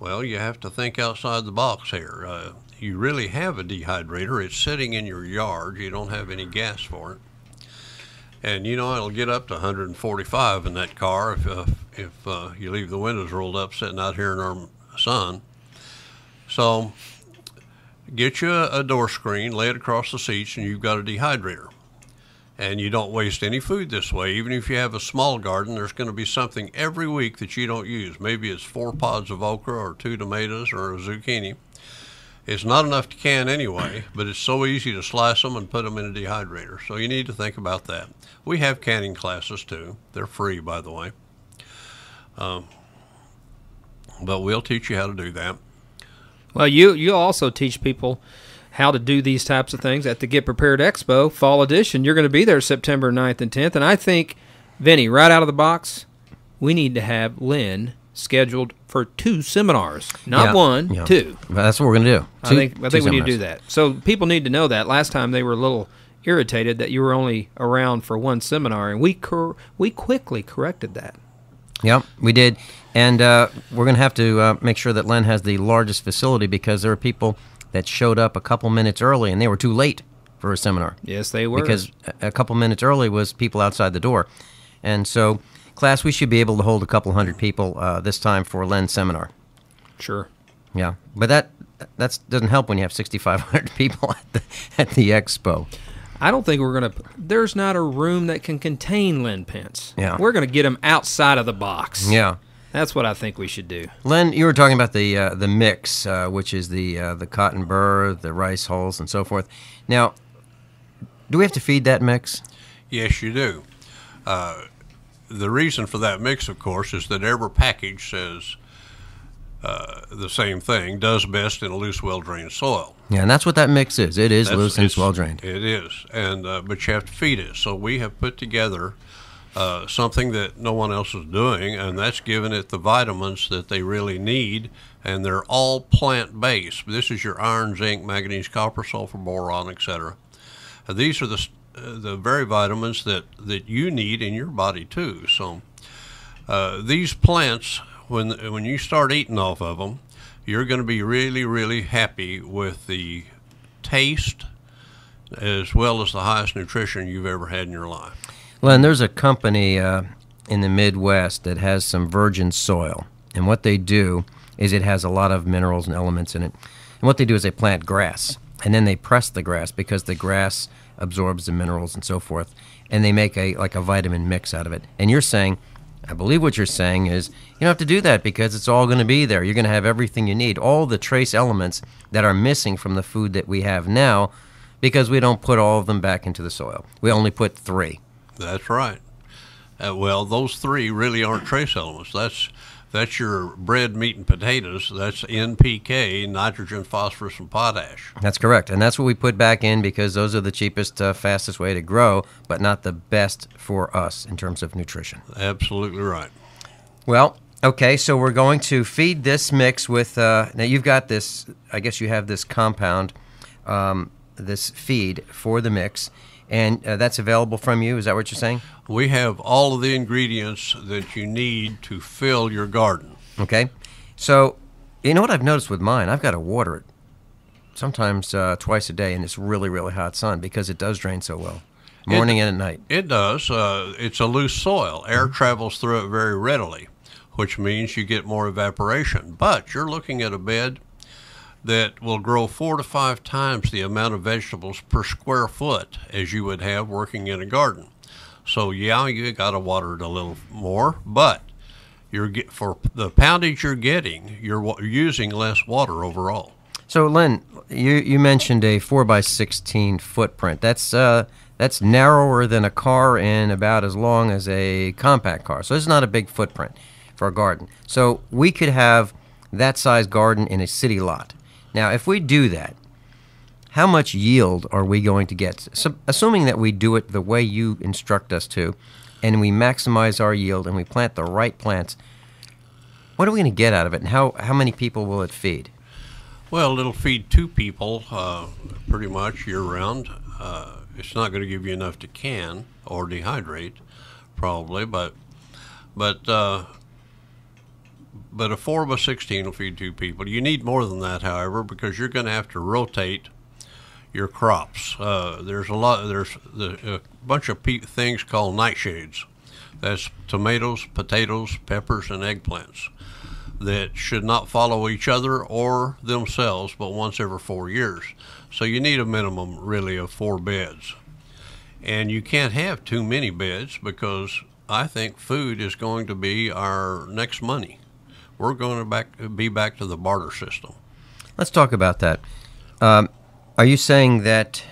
Well, you have to think outside the box here. You really have a dehydrator. It's sitting in your yard. You don't have any gas for it. And, you know, it'll get up to 145 in that car if you leave the windows rolled up sitting out here in our sun. So get you a door screen, lay it across the seats, and you've got a dehydrator. And you don't waste any food this way. Even if you have a small garden, there's going to be something every week that you don't use. Maybe it's 4 pods of okra or 2 tomatoes or a zucchini. It's not enough to can anyway, but it's so easy to slice them and put them in a dehydrator. So you need to think about that. We have canning classes too. They're free, by the way. But we'll teach you how to do that. Well, you also teach people how to do these types of things at the Get Prepared Expo Fall Edition. You're going to be there September 9th and 10th, and I think, Vinny, right out of the box, we need to have Len scheduled for 2 seminars. Not one, 2. That's what we're going to do. I think we need to do that. So people need to know that. Last time they were a little irritated that you were only around for 1 seminar, and we quickly corrected that. Yep, we did. And we're going to have to make sure that Len has the largest facility, because there are people that showed up a couple minutes early, and they were too late for a seminar. Yes, they were. Because a couple minutes early was people outside the door. And so, class, we should be able to hold a couple hundred people this time for Len's seminar. Sure. Yeah, but that doesn't help when you have 6,500 people at the expo. I don't think we're going to... There's not a room that can contain Len Pense. Yeah. We're going to get him outside of the box. Yeah. That's what I think we should do. Len, you were talking about the mix, which is the cotton burr, the rice hulls, and so forth. Now, do we have to feed that mix? Yes, you do. The reason for that mix, of course, is that every package says the same thing, does best in a loose, well-drained soil. Yeah, and that's what that mix is. It is loose and it's well-drained. It is, and but you have to feed it. So we have put together something that no one else is doing, and that's giving it the vitamins that they really need, and they're all plant-based. This is your iron, zinc, manganese, copper, sulfur, boron, etc. These are the very vitamins that you need in your body too. So these plants, when you start eating off of them, you're going to be really, really happy with the taste as well as the highest nutrition you've ever had in your life. Len, there's a company in the Midwest that has some virgin soil, and what they do is it has a lot of minerals and elements in it. And what they do is they plant grass, and then they press the grass because the grass absorbs the minerals and so forth, and they make a vitamin mix out of it. And you're saying, I believe what you're saying is you don't have to do that because it's all going to be there. You're going to have everything you need, all the trace elements that are missing from the food that we have now, because we don't put all of them back into the soil. We only put 3. That's right. Well, those 3 really aren't trace elements. That's your bread, meat, and potatoes. That's NPK, nitrogen, phosphorus, and potash. That's correct. And that's what we put back in because those are the cheapest, fastest way to grow, but not the best for us in terms of nutrition. Absolutely right. Well, okay, so we're going to feed this mix with, now you've got this, I guess you have this compound, this feed for the mix, and that's available from you. Is that what you're saying? We have all of the ingredients that you need to fill your garden. Okay. So, you know what I've noticed with mine? I've got to water it sometimes twice a day in this really, really hot sun because it does drain so well, morning and at night. It does. It's a loose soil. Air travels through it very readily, which means you get more evaporation. But you're looking at a bed that will grow 4 to 5 times the amount of vegetables per square foot as you would have working in a garden. So yeah, you got to water it a little more, but for the poundage you're getting, you're using less water overall. So Len, you mentioned a 4x16 footprint. That's narrower than a car and about as long as a compact car. So it's not a big footprint for a garden. So we could have that size garden in a city lot. Now, if we do that, how much yield are we going to get? So, assuming that we do it the way you instruct us to, and we maximize our yield and we plant the right plants, what are we going to get out of it, and how many people will it feed? Well, it'll feed 2 people pretty much year-round. It's not going to give you enough to can or dehydrate, probably, but but a 4x16 will feed 2 people. You need more than that, however, because you're going to have to rotate your crops. There's a bunch of things called nightshades. That's tomatoes, potatoes, peppers, and eggplants that should not follow each other or themselves but once every 4 years. So you need a minimum, really, of 4 beds. And you can't have too many beds because I think food is going to be our next money. We're going to be back to the barter system. Let's talk about that. Are you saying that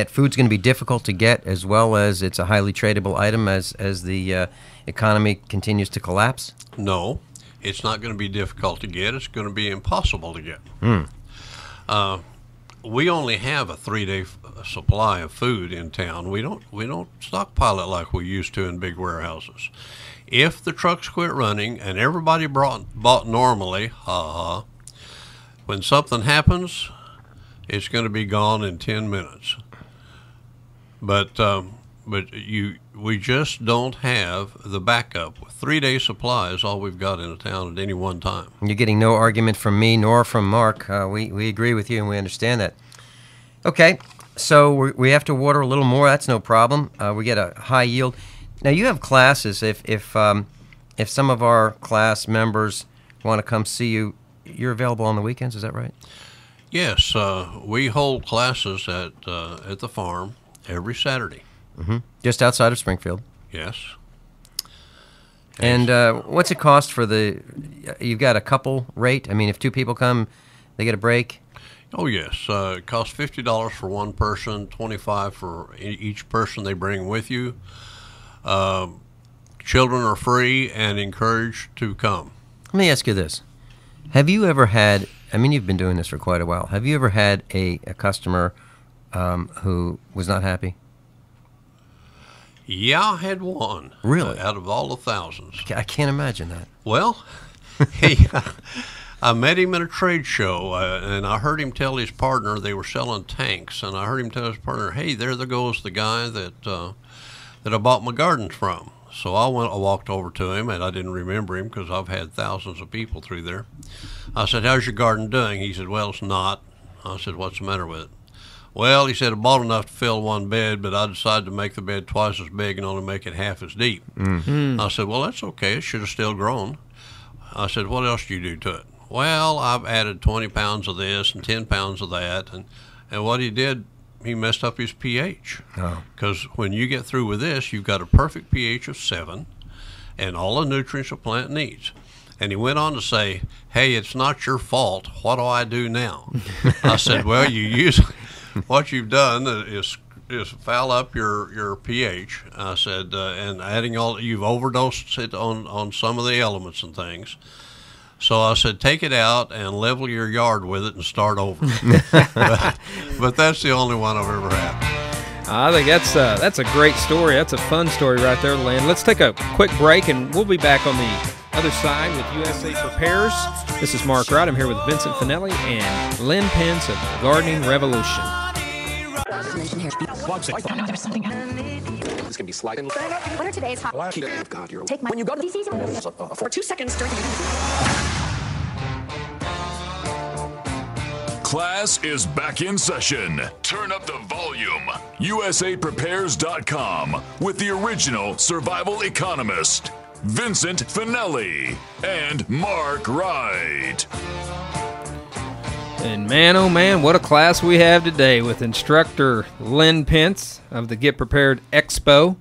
food's going to be difficult to get, as well as it's a highly tradable item as the economy continues to collapse? No, it's not going to be difficult to get. It's going to be impossible to get. We only have a 3-day supply of food in town. We don't stockpile it like we used to in big warehouses. If the trucks quit running and everybody bought normally, when something happens, it's going to be gone in 10 minutes. But we just don't have the backup. 3-day supply is all we've got in a town at any one time. You're getting no argument from me nor from Mark. We agree with you and we understand that. Okay, so we have to water a little more. That's no problem. We get a high yield. Now you have classes. If some of our class members want to come see you, you're available on the weekends. Is that right? Yes, we hold classes at the farm every Saturday. Just outside of Springfield. Yes. And what's it cost for you've got a couple rate? I mean, if 2 people come, they get a break? Oh, yes. It costs $50 for one person, $25 for each person they bring with you. Children are free and encouraged to come. Let me ask you this. Have you ever had, I mean, you've been doing this for quite a while, have you ever had a customer who was not happy? Yeah, I had one. Really? Out of all the thousands. I can't imagine that. Well, I met him at a trade show, and I heard him tell his partner they were selling tanks, and I heard him tell his partner, "Hey, there goes the guy that I bought my gardens from." So I walked over to him, and I didn't remember him because I've had thousands of people through there. I said, "How's your garden doing?" He said, "Well, it's not." I said, "What's the matter with it?" "Well," he said, "I bought enough to fill one bed, but I decided to make the bed twice as big and only make it half as deep." I said, "Well, that's okay. It should have still grown." I said, "What else do you do to it?" "Well, I've added 20 pounds of this and 10 pounds of that." And what he did, he messed up his pH. Because when you get through with this, you've got a perfect pH of 7 and all the nutrients a plant needs. And he went on to say, "Hey, it's not your fault. What do I do now?" I said, "Well, what you've done is foul up your pH." I said, "and you've overdosed it on some of the elements and things." So I said, "Take it out and level your yard with it and start over." but that's the only one I've ever had. I think that's a great story. That's a fun story right there, Len. Let's take a quick break, and we'll be back on the other side with USA Prepares. This is Mark Wright. I'm here with Vincent Finelli and Len Pense of the Gardening Revolution. There's something This can be sliding. What are today's hot? God, you're. Take my. When you go to the season for 2 seconds during the. Class is back in session. Turn up the volume. USAPrepares.com with the original survival economist, Vincent Finelli and Mark Wright. And man, oh man, what a class we have today with instructor Len Pense of the Get Prepared Expo.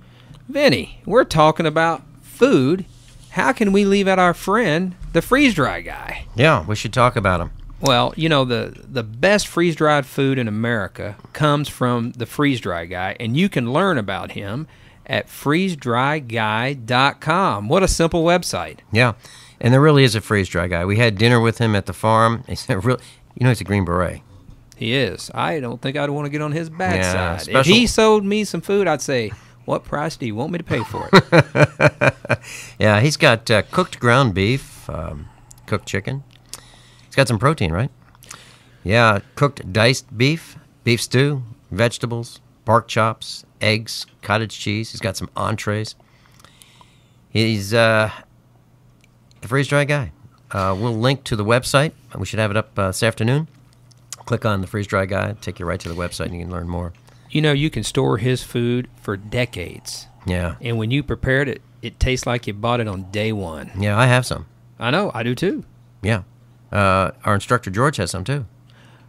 Vinny, we're talking about food. How can we leave out our friend, the freeze-dry guy? Yeah, we should talk about him. Well, you know, the best freeze-dried food in America comes from the freeze-dry guy, and you can learn about him at freezedryguy.com. What a simple website. Yeah, and there really is a freeze-dry guy. We had dinner with him at the farm. He's a he's a Green Beret. He is. I don't think I'd want to get on his bad Yeah, side. If he sold me some food, I'd say, "What price do you want me to pay for it?" Yeah, he's got cooked ground beef, cooked chicken. He's got some protein, right? Yeah, cooked diced beef, beef stew, vegetables, pork chops, eggs, cottage cheese. He's got some entrees. He's The Freeze Dry Guy. We'll link to the website. We should have it up this afternoon. Click on the Freeze Dry Guy, take you right to the website, and you can learn more. You know, you can store his food for decades. Yeah. And when you prepared it, it tastes like you bought it on day one. Yeah, I have some. I know, I do too. Yeah. Our instructor, George, has some too.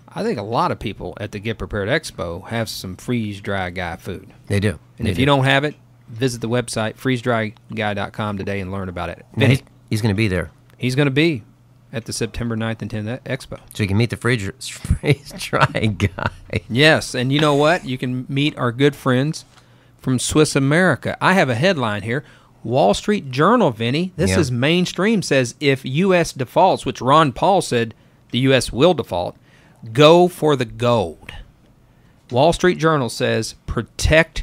I think a lot of people at the Get Prepared Expo have some Freeze Dry Guy food. They do. And if you don't have it, visit the website, freezedryguy.com today and learn about it. Yeah, he's going to be there. He's going to be at the September 9th and 10th Expo. So you can meet the Freeze Dry Guy. Yes, and you know what? You can meet our good friends from Swiss America. I have a headline here. Wall Street Journal, Vinny. This is mainstream. Says if U.S. defaults, which Ron Paul said the U.S. will default, go for the gold. Wall Street Journal says protect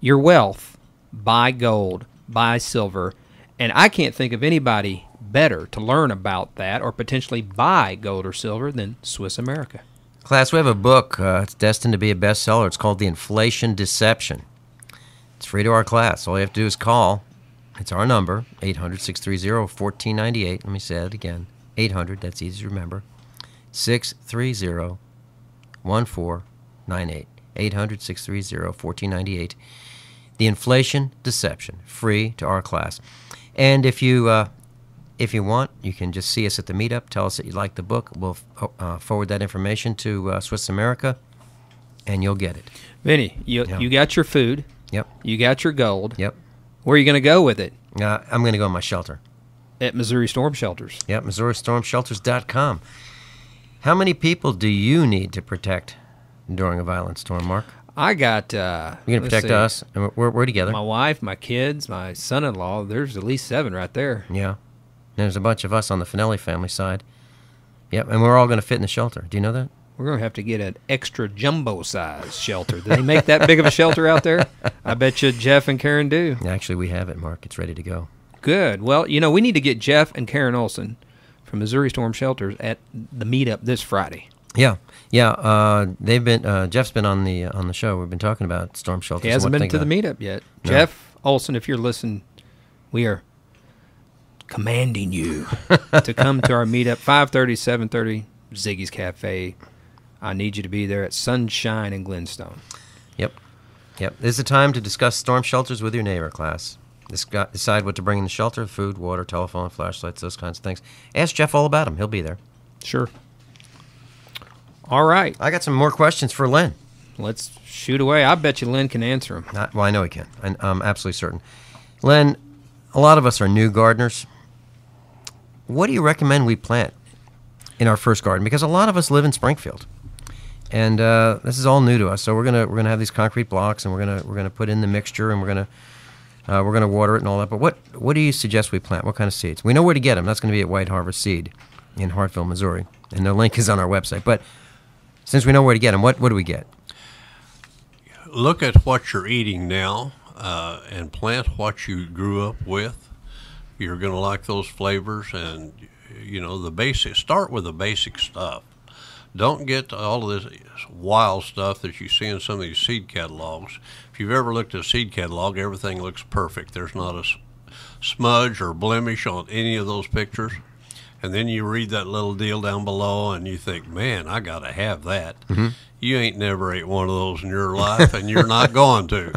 your wealth, buy gold, buy silver. And I can't think of anybody better to learn about that or potentially buy gold or silver than Swiss America. Class, we have a book. It's destined to be a bestseller. It's called The Inflation Deception. It's free to our class. All you have to do is call. It's our number, 800-630-1498. Let me say it again. 800, that's easy to remember. 630-1498. 800-630-1498. The Inflation Deception, free to our class. And if you want, you can just see us at the meetup. Tell us that you like the book. We'll forward that information to Swiss America, and you'll get it. Vinny, you got your food. Yep. You got your gold. Yep. Where are you going to go with it? I'm going to go in my shelter. At Missouri Storm Shelters. Yep, MissouriStormShelters.com. How many people do you need to protect during a violent storm, Mark? I got... You're going to protect us? And we're together. My wife, my kids, my son-in-law. There's at least 7 right there. Yeah. There's a bunch of us on the Finelli family side. Yep, and we're all going to fit in the shelter. Do you know that? We're going to have to get an extra jumbo-size shelter. Do they make that big of a shelter out there? I bet you Jeff and Karen do. Actually, we have it, Mark. It's ready to go. Good. Well, you know, we need to get Jeff and Karen Olson from Missouri Storm Shelters at the meetup this Friday. Yeah. They've been. Jeff's been on the show. We've been talking about storm shelters. He hasn't been to the meetup yet. No. Jeff Olson, if you're listening, we are commanding you to come to our meetup, 5:30, 7:30, Ziggy's Cafe. I need you to be there at Sunshine in Glenstone. Yep. This is the time to discuss storm shelters with your neighbor, class. Decide what to bring in the shelter: food, water, telephone, flashlights, those kinds of things. Ask Jeff all about them. He'll be there. Sure. All right. I got some more questions for Len. Let's shoot away. I bet you Len can answer them. Well, I know he can. I'm absolutely certain. Len, a lot of us are new gardeners. What do you recommend we plant in our first garden? Because a lot of us live in Springfield, and this is all new to us. So we're gonna have these concrete blocks, and we're gonna put in the mixture, and we're gonna water it and all that. But what do you suggest we plant? What kind of seeds? We know where to get them. That's going to be at White Harvest Seed in Hartville, Missouri, and the link is on our website. But since we know where to get them, what do we get? Look at what you're eating now, and plant what you grew up with. You're going to like those flavors, and the basic. Start with the basic stuff. Don't get all of this wild stuff that you see in some of these seed catalogs. If you've ever looked at a seed catalog, everything looks perfect. There's not a smudge or blemish on any of those pictures. And then you read that little deal down below, and you think, man, I got to have that. Mm-hmm. You ain't never ate one of those in your life, and you're not going to.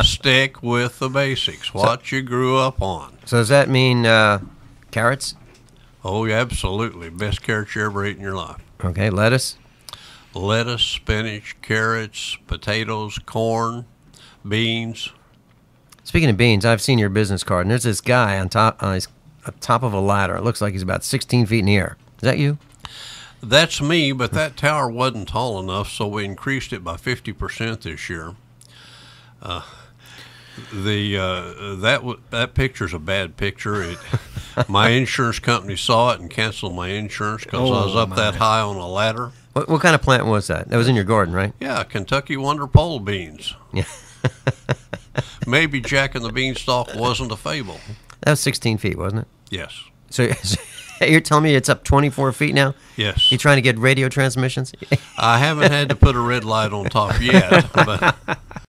Stick with the basics, what you grew up on. So does that mean carrots? Oh, yeah, absolutely. Best carrots you ever ate in your life. Okay, lettuce? Lettuce, spinach, carrots, potatoes, corn, beans. Speaking of beans, I've seen your business card, and there's this guy on top of a ladder. It looks like he's about 16 feet in the air. Is that you? That's me, but that tower wasn't tall enough, so we increased it by 50% this year. That picture's a bad picture. My insurance company saw it and canceled my insurance because I was up that high on a ladder. What kind of plant was that? That was in your garden, right? Yeah, Kentucky Wonder Pole beans. Yeah. Maybe Jack and the Beanstalk wasn't a fable. That was 16 feet, wasn't it? Yes. So you're telling me it's up 24 feet now? Yes. You trying to get radio transmissions? I haven't had to put a red light on top yet, but